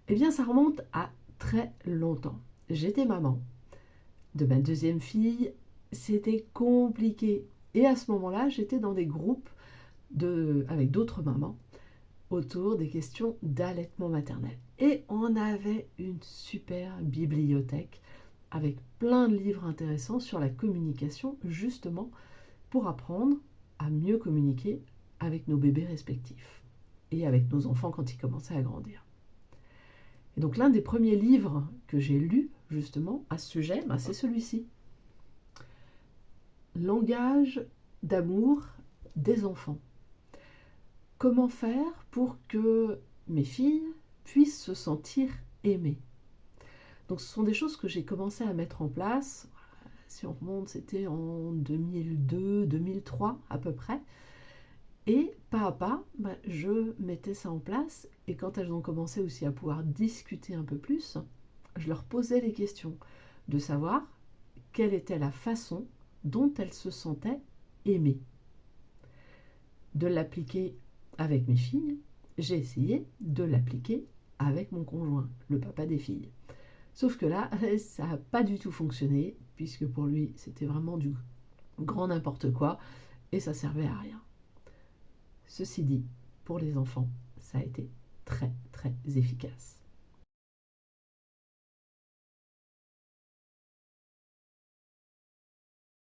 Eh bien, ça remonte à très longtemps. J'étais maman de ma deuxième fille, c'était compliqué. Et à ce moment-là, j'étais dans des groupes avec d'autres mamans autour des questions d'allaitement maternel. Et on avait une super bibliothèque avec plein de livres intéressants sur la communication, justement pour apprendre à mieux communiquer avec nos bébés respectifs et avec nos enfants quand ils commençaient à grandir. Et donc l'un des premiers livres que j'ai lus justement à ce sujet, c'est celui-ci. Langage d'amour des enfants. Comment faire pour que mes filles puissent se sentir aimées? Donc ce sont des choses que j'ai commencé à mettre en place. Si on remonte, c'était en 2002-2003 à peu près. Et pas à pas, je mettais ça en place. Et quand elles ont commencé aussi à pouvoir discuter un peu plus, je leur posais les questions de savoir quelle était la façon dont elles se sentaient aimées. De l'appliquer avec mes filles, j'ai essayé de l'appliquer avec mon conjoint, le papa des filles. Sauf que là, ça n'a pas du tout fonctionné, puisque pour lui, c'était vraiment du grand n'importe quoi, et ça servait à rien. Ceci dit, pour les enfants, ça a été très très efficace.